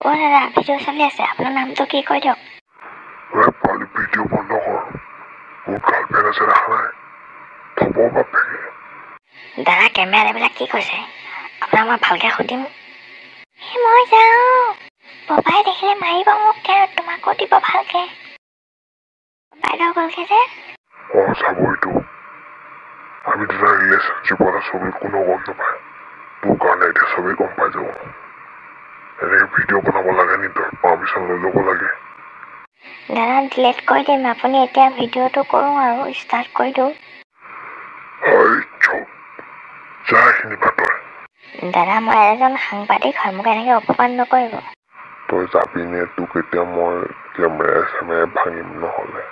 অ' দাদা ভিডিঅ' চলি আছে, আপোনাৰ নামটো কি কৈ দিয়ক। পালি ভিডিঅ' বন্ধ কৰ। মোৰ গাৰ্লফ্ৰেণ্ড আছে দেখা নাই, থব বাপেকে। দাদা কেমেৰাত এইবিলাক কি কৈছে, আপোনাক মই ভালকৈ সুধিম। মই যাওঁ, পপাই দেখিলে মাৰিব মোক, তোমাকো দিব ভালকৈ। বাইদেউ গ'লগৈ যে। যাবইতো, আমি দুটা ৰিলেশ্যনশ্বিপত আছো বুলি কোনো গম নাপায়। তোৰ কাৰণে এতিয়া চবেই গম পাই যাব। এনেকৈ ভিডিঅ' বনাব লাগে নি, তই পাৰ্মিশ্যন লৈ ল'ব লাগে। দাদা ডিলেট কৰি দিম, আপুনি এতিয়া ভিডিঅ'টো কৰোঁ আৰু ষ্টাৰ্ট কৰি দিওঁ। দাদা মই এজন সাংবাদিক হয়, মোক এনেকৈ অপমান নকৰিব। তই যাবিনে, তোক এতিয়া মই কেমেৰাই চেমেৰাই ভাঙিম নহ'লে।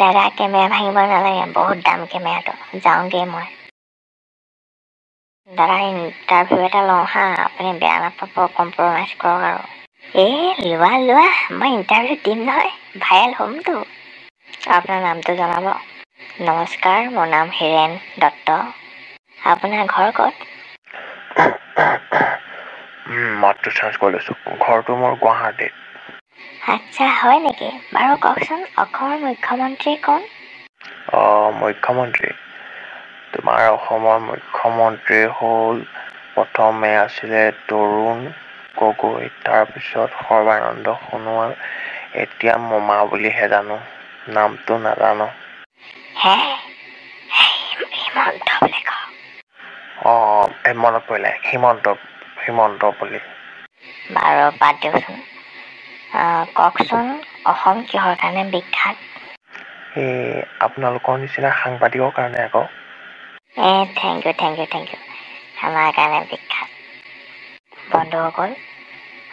দাদা কেমেৰা ভাঙিব নালাগে, বহুত দাম কেমেৰাটো, যাওঁগৈ মই। দাদা ইণ্টাৰভিউ এটা লওঁ হা, আপুনি বেয়া নাপাব, কম্প্ৰমাইজ কৰক আৰু। লোৱা মই ইণ্টাৰভিউ দিম নহয়, ভাইৰেল হ'মতো। আপোনাৰ নামটো জনাব। নমস্কাৰ, মোৰ নাম হীৰেণ দত্ত। আপোনাৰ ঘৰ ক'ত? মাতটো চেঞ্জ কৰি লৈছোঁ, ঘৰটো মোৰ গুৱাহাটীত। আচ্ছা হয় নেকি, বাৰু কওকচোন অসমৰ মুখ্যমন্ত্ৰী কোন? মুখ্যমন্ত্ৰী, তোমাৰ অসমৰ মুখ্যমন্ত্ৰী হ'ল, প্ৰথমে আছিলে তৰুণ গগৈ, তাৰপিছত সৰ্বানন্দ সোণোৱাল, এতিয়া মোমা বুলিহে জানো, নামটো নাজানো। হিমন্ত বুলি কওঁ। মনত পৰিলে, হিমন্ত বুলি। বাৰু বাদ দিয়কচোন, কওকচোন অসম কিহৰ কাৰণে বিখ্যাত? আপোনালোকৰ নিচিনা সাংবাদিকৰ কাৰণে আকৌ। থেংক ইউ আমাৰ কাৰণে বিখ্যাত। বন্ধুসকল,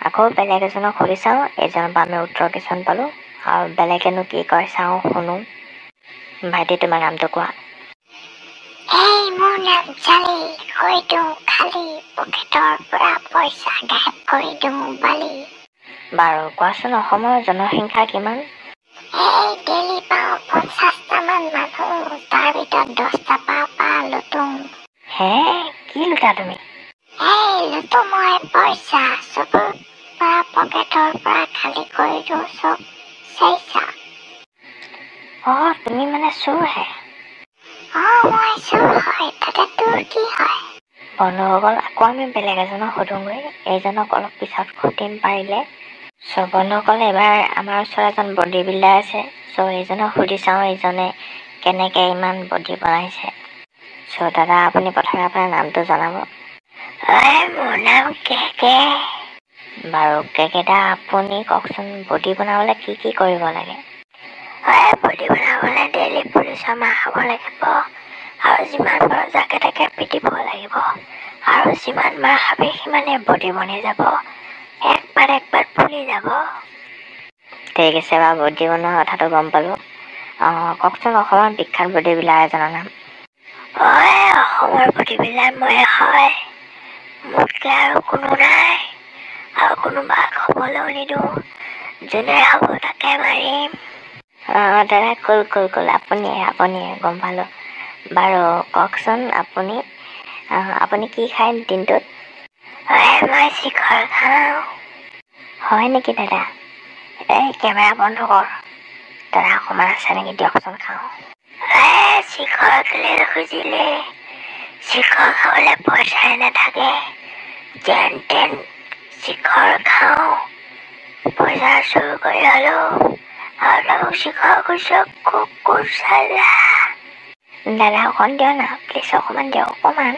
আকৌ বেলেগ এজনক সুধি চাওঁ, এজনৰ পৰা আমি উত্তৰ কিছুমান পালোঁ, আৰু বেলেগেনো কি কয় চাওঁ শুনো। ভাইটি তোমাৰ নামটো কোৱা। মোৰ নাম জালি, কৈ দিওঁ খালি, পকেটৰ পৰা পইচা গায়ব কৰি দিওঁ বালি। বাৰু কোৱাচোন অসমৰ জনসংখ্যা কিমান? ডেইলি পাওঁ 50টামান মানুহ, তাৰ ভিতৰত 10টা পা লুটুং। কি লুটা তুমি? লুটু মই পইচা, চবৰ পৰা পকেটৰ পৰা খালী কৰি দিওঁ চব চেইচা। তুমি মানে চোৰ হে? মই চোৰ হয়, তাতে তোৰ কি হয়? বন্ধুসকল, আকৌ আমি বেলেগ এজনক সুধোগৈ, এইজনক অলপ পিছত সুধিম পাৰিলে। বন্ধুসকল, এবাৰ আমাৰ ওচৰত এজন বডি বিল্ডাৰ আছে, এইজনক সুধি চাওঁ এইজনে কেনেকৈ ইমান বডি বনাইছে। দাদা আপুনি প্ৰথমে আপোনাৰ নামটো জনাব। মোৰ নাম কেকে। বাৰু কেকেদা, আপুনি কওকচোন বডি বনাবলৈ কি কি কৰিব লাগে? বডি বনাবলৈ ডেইলি পুলিচৰ মাৰ খাব লাগিব, আৰু যিমান পাৰোঁ জাকে তাকে পিটিব লাগিব, আৰু যিমান মাৰ খাবি সিমানে বডি বনি যাব, একবাৰ ফুলি যাব। ঠিক আছে বাৰু, বডি বনোৱা কথাটো গম পালোঁ। কওকচোন অসমৰ বিখ্যাত বডি বিল্ডাৰ এজনৰ নাম। অসমৰ বডি বিল্ডাৰ মই হয়, মোতকৈ আৰু কোনো নাই, আৰু কোনোবাক হ'বলৈও নিদিওঁ, যোনে হ'ব তাকে মাৰিম। দাদা কুল আপুনিয়ে গম পালোঁ। বাৰু কওকচোন আপুনি কি খায় দিনটোত? মই চিখৰ খাওঁ। হয় নেকি দাদা? কেমেৰা বন্ধ কৰ। দাদা অকণমান আছে নেকি দিয়কচোন খাওঁ। চিখৰ কেলে খুজিলে? চিখৰ খাবলৈ পইচাই নাথাকে, যেন তেন চিখৰ খাওঁ, পইচা চুৰ কৰি হ'লেও, আৰু চিখৰ কৈছোঁ কুকুৰ চালা। দাদা অকণ দিয়ক না প্লিজ, অকণমান দিয়ক অকণমান।